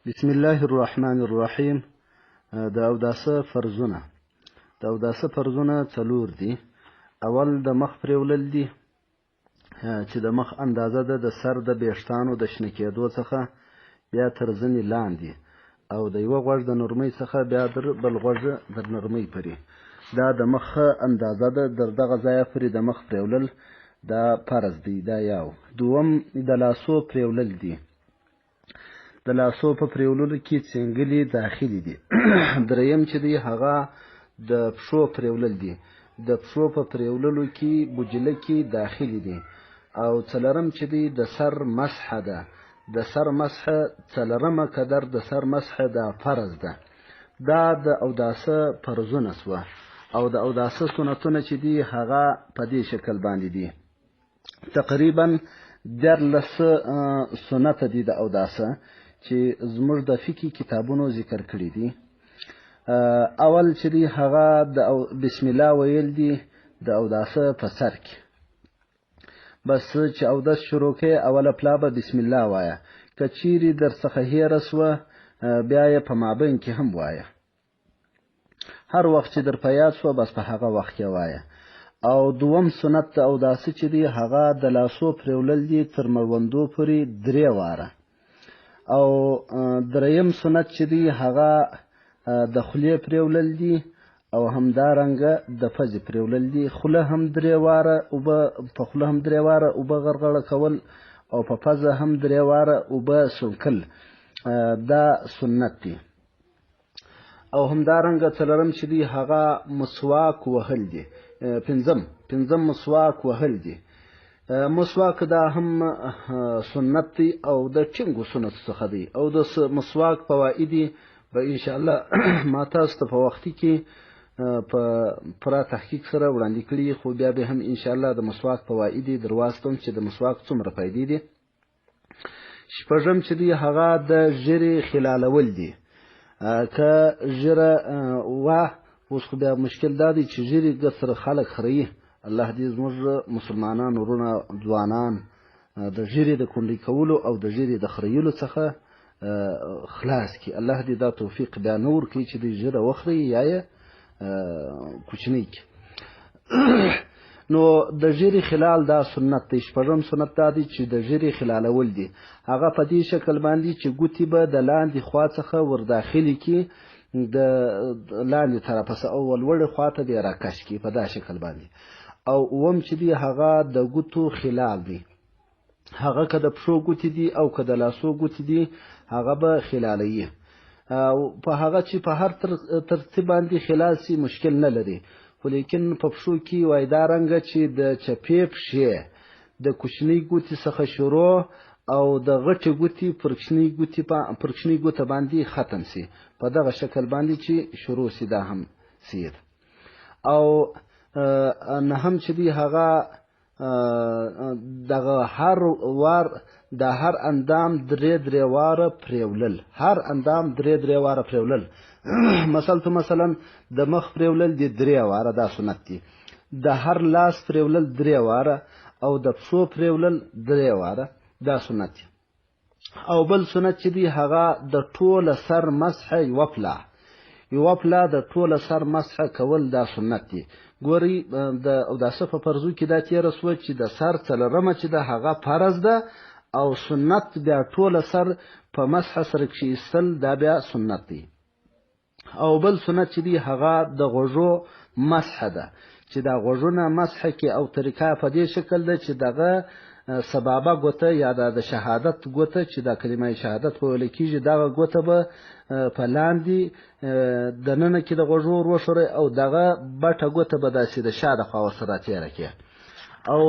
بسم الله الرحمن الرحیم. د اوداسه فرضونه. د اوداسه فرضونه څلور دي. اول د مخ پرېولل دي چې د مخ اندازه ده د سر د بېشتانو د شنه کېدو څخه بیا تر زنې لاندې او د یوه غوږ د نرمۍ څخه بیا در بل غوږ در نرمۍ پورې. دا د مخ اندازه ده. در دغه ځایه پورې د مخ پرېولل دا فرض دی. دا یو. دوم د لاسو پرېولل دي. د لاسو په پرېوللو کې څنګلې داخلي دي. دریم چې دی هغه د پښو پرېولل دي. د پښو په پرېوللو کې بجلکې داخلي دي. او څلورم چې دی د سر مسحه ده. د سر مسحه څلورمه قدر د سر مسحه دا فرض ده. دا د اوداسه فرضونه سوه. او د اوداسه سنتونه چې دی هغه په دې شکل باندې دي. تقریبا 14 سنت دي د اوداسه چې زموږ د فقهي کتابونو ذکر کړي دي. اول چې دی هغه د بسم الله ویل دي د اوداسه په سر کې. بس چې اودس شروع کې اوله پلا به بسم الله وایه. که چیرې در څخه هېره سوه بیا یې په مابین کې هم وایه. هر وخت چې در په یاد سوه بس په هغه وخت کې وایه. او دوم سنت د اوداسه چې دی هغه د لاسو پرېولل دي تر مړوندو پورې 3 واره. او دریم سنت چې دی هغه د خولې پرېولل دي او همدارنګه د پزې پرېولل دي. خوله هم 3 واره اوبه په خوله هم 3 واره اوبه غرغړه کول او په پزه هم 3 واره اوبه سونکل. دا سنت دی. او همدارنګه څلورم چې دی هغه مسواک وهل دي. پنځم مسواک وهل دي. مسواک دا هم سنت دی او د ټینګو سنت څخه دی. او د مسواک فواید به ان شاء الله ما تاسو ته په وختي کې په پوره تحقیق سره وړاندې کړي. خو بیا به هم ان شاء الله د مسواک فواید درواستم چې د مسواک څومره فائدې دي. شپږم چې دی هغه د ژیرې خلالول دي. که ژیره اوس خو بیا مشکل دا دی چې ژیرې سره خلک خري. الله دې زموږ مسلمانان ورونه ځوانان د ژیرې د کونډې کولو او د ژیرې د خریلو څخه خلاص کړي. الله دې دا توفیق بیا نه ورکړي چې د ژیره وخري یا یې کوچنی کړي. نو د ژیرې خلال دا سنت دی. شپږم سنت دا دی چې د ژیرې خلالول دي. هغه په دې شکل باندې چې ګوتې به د لاندې خوا څخه ورداخلي کړي د لاندې طرفه او ولوړې خوا ته دې راکش کړي په دا شکل باندې. او اوم چې دی هغه د ګوتو خلال دی. هغه که د پښو ګوتې دي او که د لاسو ګوتې دي هغه به خلالوي. او په هغه چې په هر ترتیب باندې خلال سي مشکل نه لري. خو لیکن په پښو کې وای دا رنګه چې د چپې پښې د کوچنۍ ګوتې څخه شروع او د غټې ګوتې پر کوچنۍ ګوته باندې ختم سي. په دغه شکل باندې چې شروع سي دا هم سیر. او نه هم چې دی هغه دغه هر وار د هر اندام 3 واره پرېولل. هر اندام 3 واره پرېولل. مثلا د مخ پرېولل دي 3 واره. دا سنت دي. د هر لاس پرېولل 3 واره او د پښو پرېولل 3 واره. دا سنت دي. او بل سنت چې دی هغه د ټوله سر مسح یوه پلا د ټوله سر مسح کول. دا سنت دی. ګورئ د اوداسه په فرضو کې دا تېره سوه چې د سر څلورمه چې ده هغه فرض ده او سنت بیا ټوله سر په مسح سره کښېیستل دا بیا سنت دی. او بل سنت چې دی هغه د غوږو مسح ده چې دا غوږونه مسح کې او طریقه په دې شکل ده چې دغه سبابه ګوته یا د شهادت ګوته چې دا کلمه شهادت ویل کېږي دغه ګوته به په لاندې دننه کې د غوږو وروښورئ او دغه بټه ګوته به داسې د شا د خوا ورسره تېره کړي. او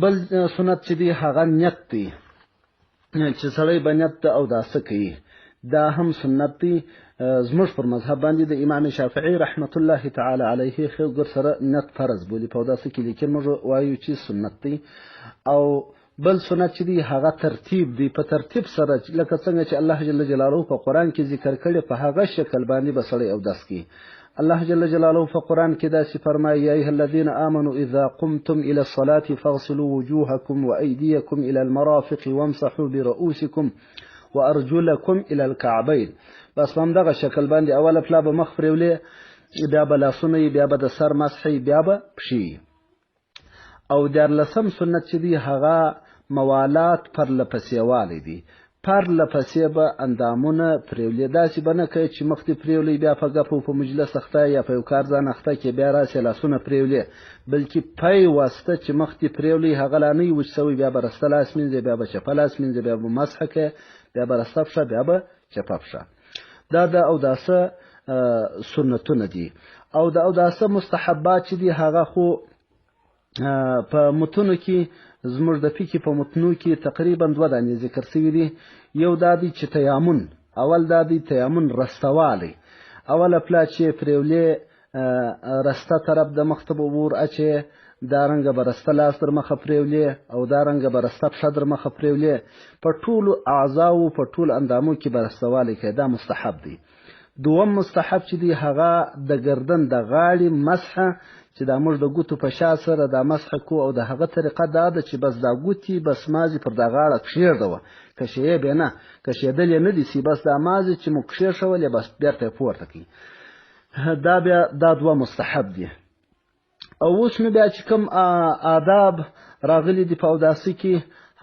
بل سنت چې دی هغه نیت دی چې سړی به نیت د اوداسه کوي. دا هم سنت دی. زموږ پر مذهب باندې د امام شافعي رحمت الله تعالی علیه ګور سره نیت فرض بولي په اوداسه کې، لیکن موږ وایو چې سنت دی. او بل سنت چې دی هغه ترتیب دی. په ترتیب سره لکه څنګه چې الله جل جلاله په قرآن کې ذکر کړي په هغه شکل باندې به سړی اودس کوي. الله جل جلاله په قرآن کې داسې فرمایي: یا ایها الذین آمنوا اذا قمتم الى الصلاة فاغسلوا وجوهکم وایدیکم الى المرافق وامسحوا برؤوسکم وارجلکم الی الکعبین. بس په همدغه شکل باندې اوله پلا به مخ پرېولې، بیا به لاسونه یې، بیا به د سر مسح یې، بیا به پښې. او 14 سنت چې دی هغه موالات پرله پسې والی دی. پرله پسې به اندامونه پرېولې، داسې به نه کوې چې مخ دې پرېولئ بیا په ګپ په مجلس اخته یا په یو کار ځان اخته کې بیا راسې لاسونه پرېولې، بلکې پیوسته چې مخ دې پرېولئ هغه لا نه وي وچ سوی، بیا به رسته لاس مینځې، بیا به چپه لاس مینځې، بیا به مسح کوې، بیا به رسته پښه، بیا به چپه پښه. دا د اوداسه سنتونه دي. او د اوداسه مستحبات چې دي هغه خو په متونو کې زموږ د فقه په متنو کې تقریبا 2 دانې ذکر شوي دي. یو دا دی چې تیامن، اول دا دی تیامن رستوالی. اوله پلا چې پرېولې رسته طرف د مخ ته به ور اچې، دارنګه به رسته لاس در مخه پرېولې، او دارنګه به رسته پښه در مخه پرېولې. په ټولو اعضاو په ټول اندامو کې به رستوالی کوي، دا مستحب دی. دوم مستحب چې دی هغه د گردن د غاړې مسحه، چې دا موږ د ګوتو په شا سره دا مسح کو، او د هغه طریقه دا ده چې بس دا ګوتې بس مازې پر دا غاړه کښېږدوه، کښې بیا نه، کښېدل یې نه دي سي، بس دا مازې چې مو کښېښولې بس بیرته یې پورته کړي. دا بیا دا 2 مستحب دي. او اوس نو بیا چې کوم آداب راغلي دي په اوداسه کې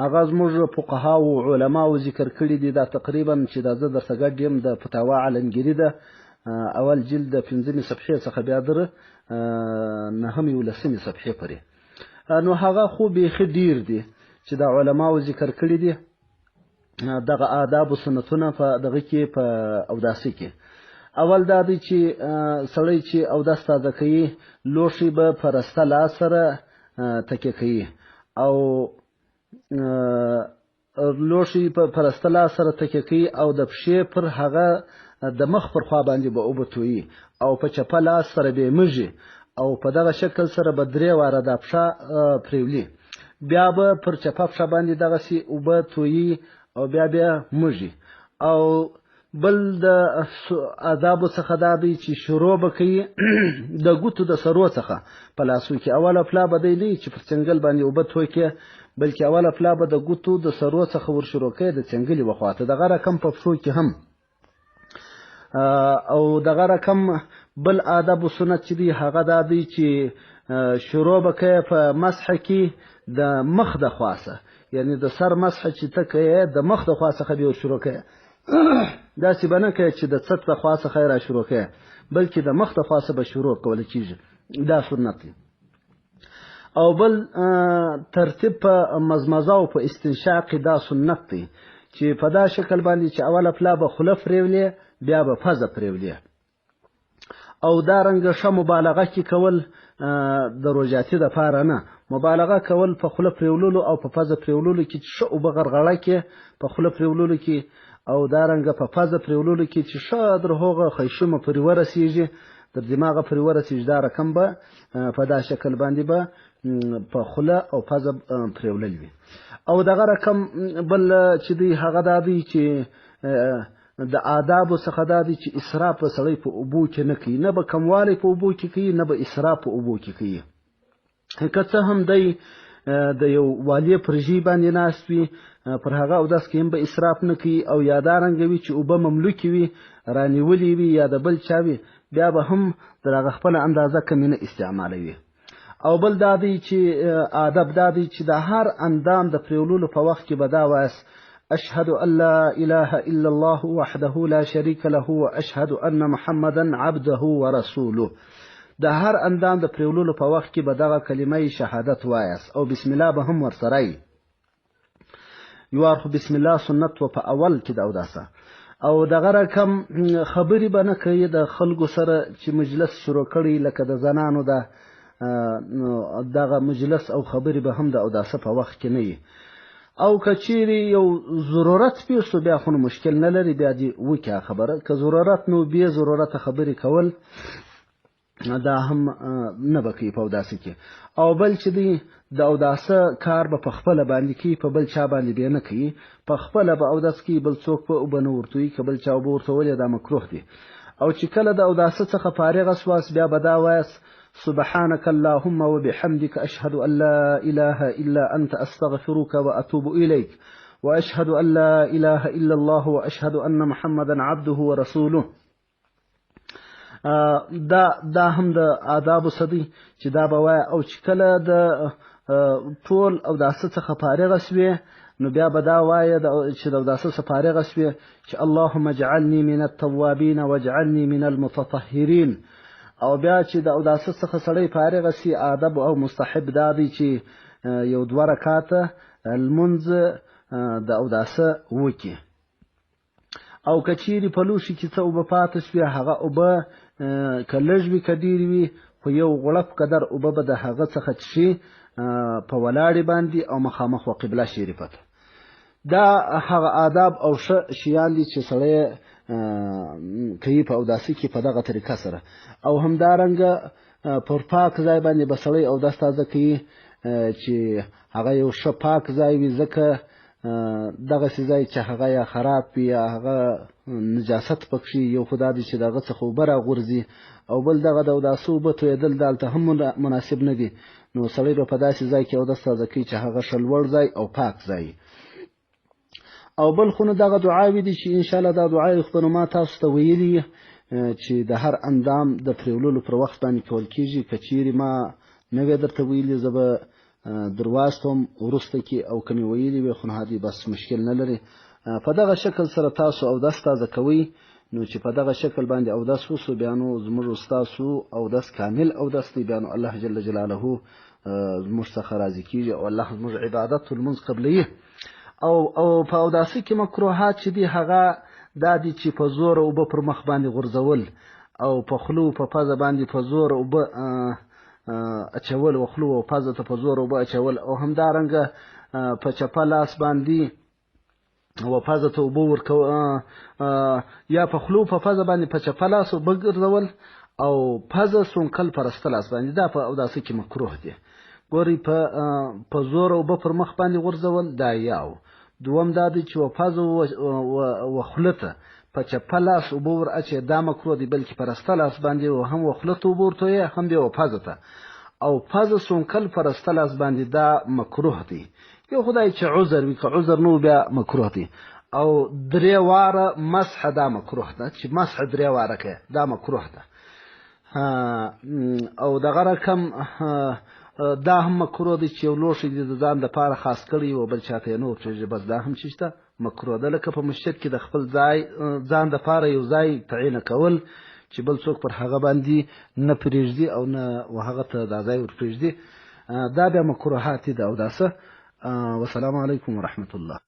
هغه زموږ فقهاو او علماو ذکر کړي دي. دا تقریبا چې دا زه درته ګډ یم د فتاوا علمګیري ده، اول جلد د 15 صفحې څخه بیا در 9 صفحې پورې. نو هغه خو بیخي ډیر دي چې د علماو ذکر کړي دي دغه آداب او سنتونه په دغه کې په اوداسه کې. اول دا دی چې سړی چې اوداس تازه کوي لوښي به په رسته لاس سره تکیه کوي، او لوښي په رسته لاس سره تکیه کوي، او د پښې پر هغه د مخ پر خوا باندې به اوبه تویي، او په چپه لاس سره به یې مږي، او په دغه شکل سره به 3 واره دا پښه پرېولي، بیا به پر چپه پښه باندې دغسې اوبه تویي، او بیا مږي. او بل د آدابو څخه دا دی چې شروع به کوي د ګوتو د سرو څخه په لاسو کې. اوله پلا به دی نه چې پر څنګل باندې اوبه توی کړي، بلکې اوله پلا به د ګوتو د سرو څخه ور شروع کوي د څنګلې وخواته، دغه رقم په پښو کې هم. او دغه رقم بل آداب او سنت چې دی هغه دا دی چې شروع به کوي په مسح کې د مخ د خواسه، یعنی د سر مسح چې ته کوي د مخ د خوا څخه به شروع کوي، داسې به نه کوي چې د څټ د خوا څخه را شروع کوي، بلکې د مخ د خوا څخه به شروع کولی کېږي. دا سنت دی. او بل ترتیب په مزمزه او په استنشاق دا سنت دی چې په دا شکل باندې چې اوله پلا به خوله پرېولې، بیا به پزه پرېولې. او دا رنګه ښه مبالغه کې کول د روژاتي دپاره نه، مبالغه کول په خوله پرېوللو او په پزه پرېوللو کې چې ښه اوبه غرغړه کې په خوله پرېوللو کې، او دا رنګه په پزه پرېوللو کې چې ښه در هغه خیشومه پورې ورسېږي، در دماغه پورې ورسېږي. دا رقم به په دا شکل باندې به په خوله او پزه پرېولل وي. او دغه رقم بل چې دی هغه دا دی چې د آدابو څخه دا دی چې اسراف به سړی په اوبو کې نه کوي، نه به کموالی په اوبو کې کوي، نه به اسراف په اوبو کې کوي. که څه هم دی د یو والیه پر ژۍ باندې ناست وي، پر هغه اودس کې هم به اسراف نه کوي، او یا دا رنګه وي چې اوبه مملوکې وي، رانیولې وي، یا د بل چا وي، بیا به هم د هغه خپله اندازه کمې نه استعمالوي. او بل دا دی چې آداب دا دی چې د هر اندام د پرېوللو په وخت کې به دا وایست: اشهد ان لا اله الا الله وحده لا شريك له واشهد ان محمدا عبده ورسوله. د هر اندام د پرېوللو په وخت کې به دغه کلمه شهادت وایست، او بسم الله به هم ورسره وي. یوار خو بسم الله سنت و په اول کې د اوداسه. او دغه رقم خبرې به نه کوي د خلکو سره چې مجلس شروع کړي، لکه د زنانو دغه مجلس او خبرې به هم د اوداسه په وخت کې نه وي. او که چیرې یو ضرورت پیښ شو بیا خو مشکل نه لري، بیا دې وکړه خبره. که ضرورت نو بې ضرورته خبرې کول دا هم نه به کوي په اوداسه کې. او بل چې دی د اوداسه کار به په خپله باندې کوي، په بل چا باندې بیا نه کوي. په خپله به اودس کوي، بل څوک به اوبه نه ورتوي، که بل چا اوبه ورتولې دا مکروه دی. او چې کله د اوداسه څخه فارغه سواست بیا به دا وایست: سبحانك اللهم وبحمدك أشهد أن لا إله إلا أنت أستغفرك وأتوب إليك. وأشهد أن لا إله إلا الله وأشهد أن محمدا عبده ورسوله. دا هم د آدابو څخه دی چې دا به وایه، او چې کله د ټول اوداسه څخه فارغه شوې نو بیا به دا وایه چې د اوداسه څخه فارغه شوې چې اللهم اجعلني من التوابین واجعلني من المتطهرین. او بیا چې د اوداسه څخه سړی فارغه شي، آداب او مستحب دا دی چې یو 2 رکعاته لمونځ د اوداسه وکړي. او که چیرې په لوښي کې څه اوبه پاتې شوې، هغه اوبه که لږ وي که ډېرې وي، خو یو غوړپ قدر اوبه به د هغه څخه څښي په ولاړې باندې او مخامخ و قبله شریفه ته. دا هغه آداب او ښه شیان دي چې سړی کوي په اوداسه کې په دغه طریقه سره. او همدارنګه پر پاک ځای باندې به سړی اودس تازه کوي چې هغه یو ښه پاک ځای وي، ځکه دغسې ځای چې هغه یا خراب وي یا هغه نجاست پکښې یو خو دا دی چې د هغه څخه اوبه راغورځي، او بل دغه د اوداسه اوبه تویېدل دلته هم مناسب نه دي. نو سړی به په داسې ځای کې اودس تازه کوي چې هغه ښه لوړ ځای او پاک ځای. او بل خو نو دغه دعاوې دي چې انشاءالله دا دعاوې خو به ما تاسو ته ویلي چې د هر اندام د پرېوللو پر وخت باندې کول کېږي. که چیرې ما نه وی درته ویلي زه به درواستم وروسته کې، او که مې ویلي وي خو نو بس مشکل نه لري. په دغه شکل سره تاسو اودس تازه کوئ. نو چې په دغه شکل باندې اودس وسو، بیا نو زموږ ستاسو اودس کامل اودس دی، بیا نو الله جل جلاله زموږ څخه راضي کېږي او الله زموږ عبادت لمونځ قبلوي. او په اوداسه کې مکروهات چې دي هغه دا دي چې په زور اوبه پر مخ باندې غورځول، او په خلو په پزه باندې په زور اوبه اچول، او خلو او پزه ته په زور اوبه اچول، او همدارنګه په چپه لاس باندې او پزه ته اوبه ورکول، یا په خلو په پزه باندې په چپه لاس اوبه ګرځول، او پزه سونکل په رسته لاس باندې، دا په اوداسه کې مکروه دي. ګورئ په زور اوبه پر مخ باندې غورځول دا یو. دوم دا دی چې و پزه و خوله ته په چپه لاس اوبه ور اچې، دا مکروه دی. بلکې په رسته لاس باندې هم و خوله ته اوبه ورتویې، هم بیا و پزه ته، او پزه سونکل په رسته لاس باندې دا مکروه دی. یو خدای چې عذر وي، که عذر نو بیا مکروه دی. او 3 واره مسح دا مکروه ده، چې مسح 3 واره کوي دا مکروه ده. او دغه رقم دا هم مکروه دی چې یو لوښی د ځان دپاره خاص کړی او بل چاته یې نه ورپرېږدي، بس دا هم چې شته مکروه ده. لکه په مسجد کې د خپل ځان دپاره یو ځای تعینه کول چې بل څوک پر هغه باندې نه پرېږدي او نه هغه ته دا ځای ورپرېږدي، دا بیا مکروهات دي د اوداسه. والسلام علیکم ورحمة الله.